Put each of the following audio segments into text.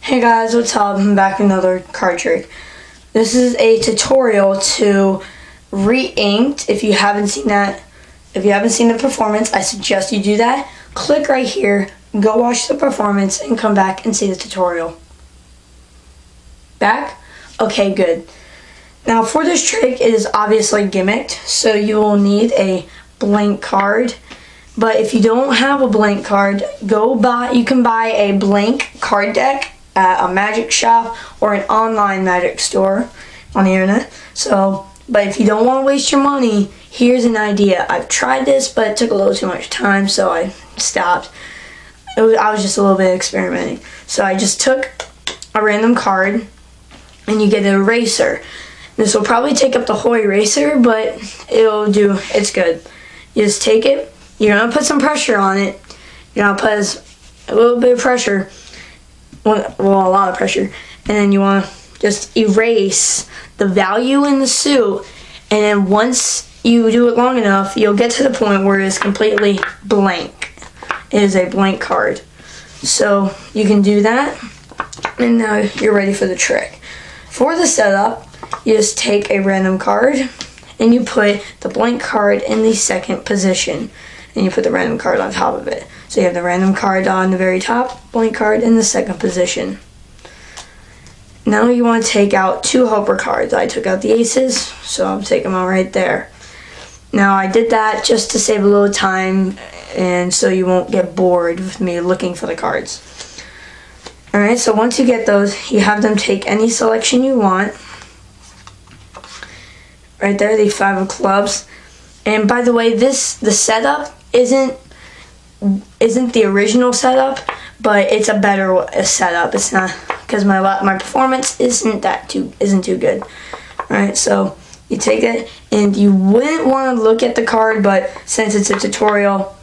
Hey guys, what's up? I'm back with another card trick. This is a tutorial to re-inked. If you haven't seen the performance, I suggest you do that. Click right here, go watch the performance, and come back and see the tutorial. Back? Okay, good. Now for this trick, it is obviously gimmicked, so you will need a blank card. But if you don't have a blank card, you can buy a blank card deck at a magic shop or an online magic store on the internet. But if you don't want to waste your money, here's an idea. I've tried this, but it took a little too much time, so I stopped. I was just a little bit experimenting. So I just took a random card, and you get an eraser. This will probably take up the whole eraser, but it's good. You just take it, you're going to put some pressure on it. You're going to put a little bit of pressure, well, a lot of pressure, and then you want to just erase the value in the suit, and then once you do it long enough, you'll get to the point where it's completely blank. It is a blank card. So you can do that, and now you're ready for the trick. For the setup, you just take a random card, and you put the blank card in the second position, and you put the random card on top of it. So you have the random card on the very top, blank card in the second position. Now you want to take out two helper cards. I took out the aces, so I'm taking them out right there. Now I did that just to save a little time and so you won't get bored with me looking for the cards. Alright, so once you get those, you have them take any selection you want. Right there, the 5 of clubs. And by the way, the setup isn't the original setup, but it's a better setup. It's not, because my performance isn't too good. Alright, so you take it, and you wouldn't want to look at the card, but since it's a tutorial,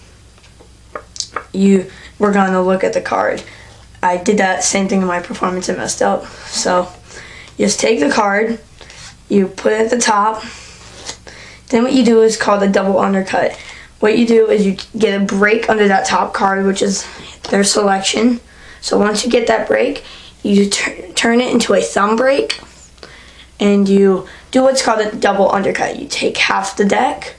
we're going to look at the card. I did that same thing in my performance and messed up. So you just take the card, you put it at the top. Then what you do is called a double undercut. What you do is you get a break under that top card, which is their selection. So once you get that break, you turn it into a thumb break, and you do what's called a double undercut. You take half the deck,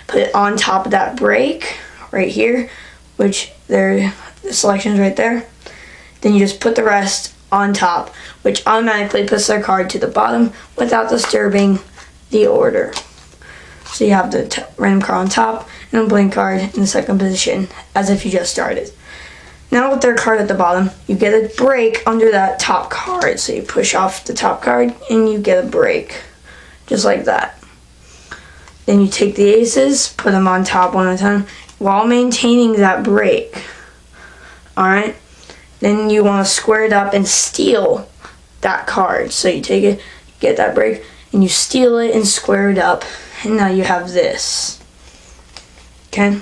put it on top of that break right here, which the selection's right there. Then you just put the rest on top, which automatically puts their card to the bottom without disturbing the order. So you have the random card on top and a blank card in the second position, as if you just started. Now with their card at the bottom, you get a break under that top card. So you push off the top card and you get a break, just like that. Then you take the aces, put them on top one at a time, while maintaining that break. Alright? Then you want to square it up and steal that card. So you take it, get that break, and you steal it and square it up. And now you have this. Okay?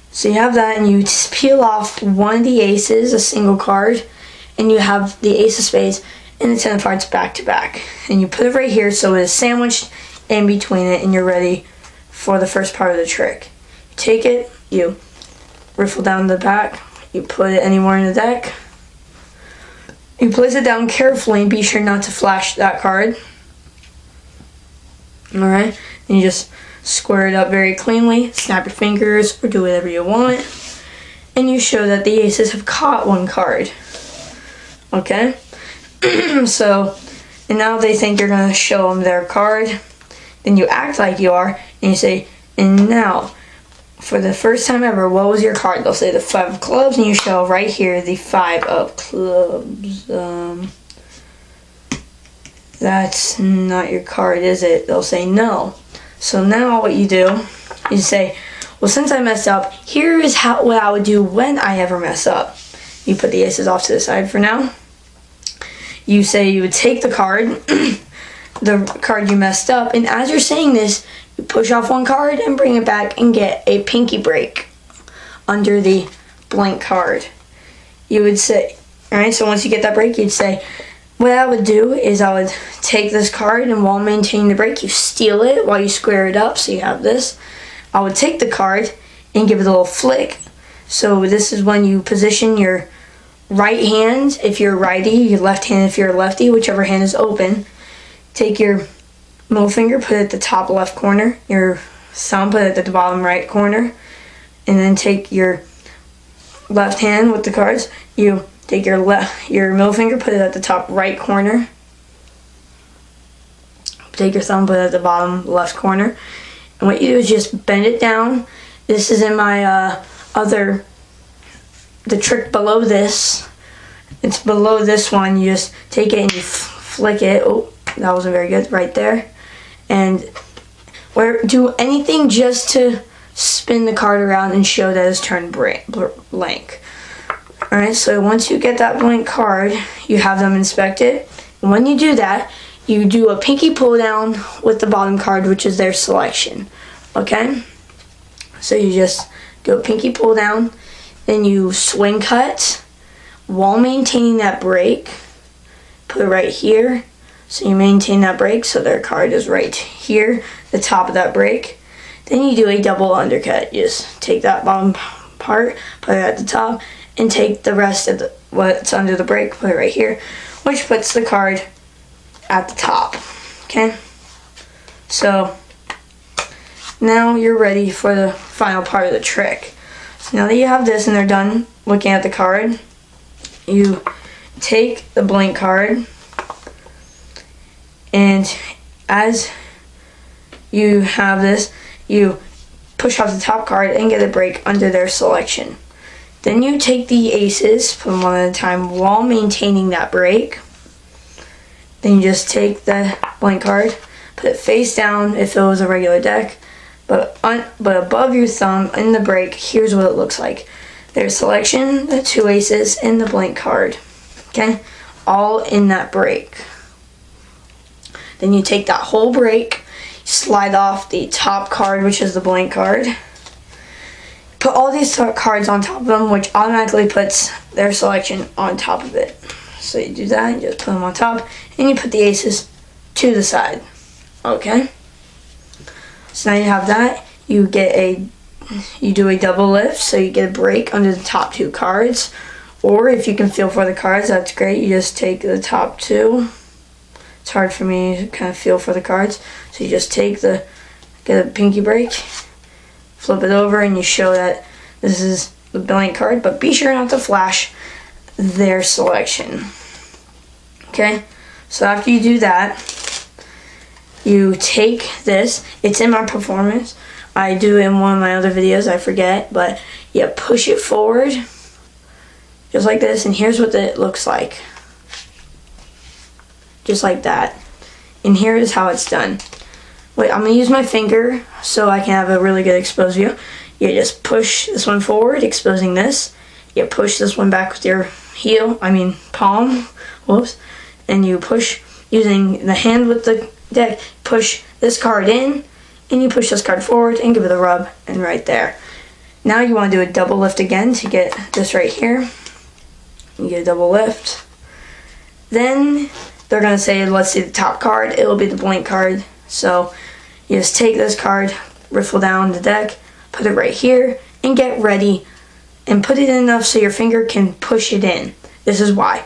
So you have that, and you just peel off one of the aces, a single card, and you have the ace of spades and the 10 of hearts back to back. And you put it right here so it is sandwiched in between it, and you're ready for the first part of the trick. You take it, you riffle down the back, you put it anywhere in the deck. You place it down carefully and be sure not to flash that card. Alright, and you just square it up very cleanly, snap your fingers, or do whatever you want. And you show that the aces have caught one card. Okay? So, and now they think you're going to show them their card. Then you act like you are, and you say, and now, for the first time ever, what was your card? They'll say the 5 of clubs, and you show right here the 5 of clubs. That's not your card, is it? They'll say no. So now what you do is say, well, since I messed up, here is what I would do when I ever mess up. You put the aces off to the side for now. You say you would take the card, the card you messed up, and as you're saying this, you push off one card and bring it back and get a pinky break under the blank card. You would say, alright, so once you get that break, you'd say, what I would do is I would take this card, and while maintaining the break, you steal it while you square it up, so you have this. I would take the card and give it a little flick. So this is when you position your right hand if you're righty, your left hand if you're lefty, whichever hand is open. Take your middle finger, put it at the top left corner, your thumb put it at the bottom right corner, and then take your left hand with the cards. You take your middle finger, put it at the top right corner. Take your thumb, put it at the bottom left corner. And what you do is just bend it down. This is in my the trick below this. It's below this one. You just take it and you flick it. Oh, that wasn't very good right there. And do anything just to spin the card around and show that it's turned blank. Alright, so once you get that blank card, you have them inspected. And when you do that, you do a pinky pull down with the bottom card, which is their selection. Okay? So you just go pinky pull down, then you swing cut while maintaining that break. Put it right here. So you maintain that break, so their card is right here, the top of that break. Then you do a double undercut. You just take that bottom part, put it at the top, and take the rest of what's under the break, put it right here, which puts the card at the top. Okay? So now you're ready for the final part of the trick. So now that you have this and they're done looking at the card, you take the blank card, and as you have this, you push off the top card and get a break under their selection. Then you take the aces, put them one at a time while maintaining that break. Then you just take the blank card, put it face down if it was a regular deck, but above your thumb in the break, here's what it looks like. There's selection, the two aces, and the blank card. Okay? All in that break. Then you take that whole break, slide off the top card, which is the blank card. Put all these cards on top of them, which automatically puts their selection on top of it. So you do that, you just put them on top, and you put the aces to the side. Okay? So now you have that. You do a double lift, so you get a break under the top two cards. Or if you can feel for the cards, that's great. You just take the top two. It's hard for me to kind of feel for the cards. So you just get a pinky break, flip it over, and you show that this is the blank card, but be sure not to flash their selection. Okay? So after you do that, you take this. It's in my performance. I do it in one of my other videos, I forget, but you push it forward just like this, and here's what it looks like. Just like that. And here is how it's done. Wait, I'm going to use my finger so I can have a really good exposed view. You just push this one forward, exposing this. You push this one back with your palm. Whoops. And you push using the hand with the deck. Push this card in, and you push this card forward and give it a rub, and right there. Now you want to do a double lift again to get this right here. You get a double lift. Then they're going to say, let's see the top card. It will be the blank card. So you just take this card, riffle down the deck, put it right here, and get ready. And put it in enough so your finger can push it in. This is why.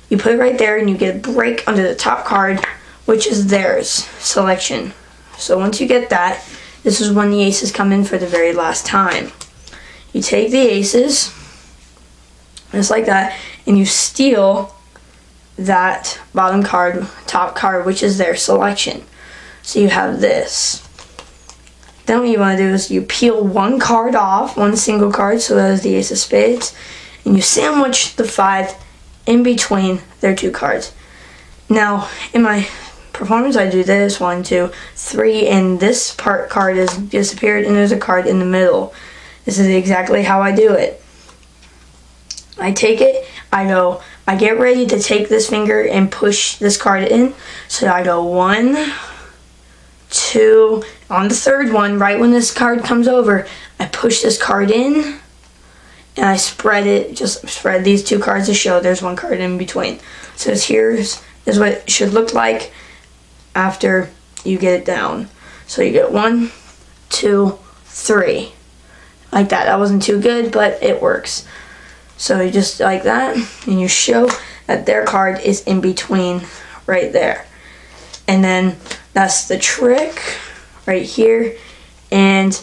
You put it right there, and you get a break under the top card, which is theirs selection. So once you get that, this is when the aces come in for the very last time. You take the aces, just like that, and you steal that bottom card, top card, which is their selection. So you have this. Then what you want to do is you peel one card off, one single card, so that is the ace of spades, and you sandwich the 5 in between their two cards. Now, in my performance, I do this, 1, 2, 3, and this card has disappeared, and there's a card in the middle. This is exactly how I do it. I take it, I get ready to take this finger and push this card in. So I go 1, 2, on the third one, right when this card comes over, I push this card in, and I spread it, just spread these two cards to show there's one card in between. So here's what it should look like after you get it down. So you get 1, 2, 3. Like that. That wasn't too good, but it works. So you just like that, and you show that their card is in between right there. And then that's the trick right here. And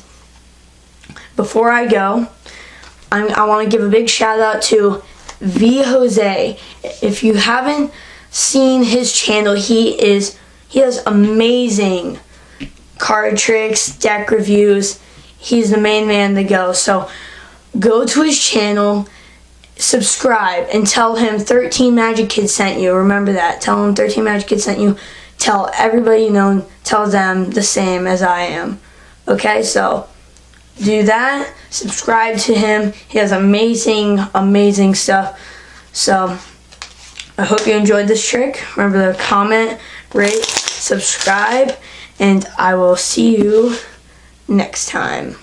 before I go, I want to give a big shout out to V Jose. If you haven't seen his channel, he has amazing card tricks, deck reviews. He's the main man to go. So go to his channel, subscribe, and tell him 13 Magic Kids sent you. Remember that. Tell him 13 Magic Kids sent you. Tell everybody you know, tell them the same as I am. Okay, so do that. Subscribe to him. He has amazing stuff. So I hope you enjoyed this trick. Remember to comment, rate, subscribe, and I will see you next time.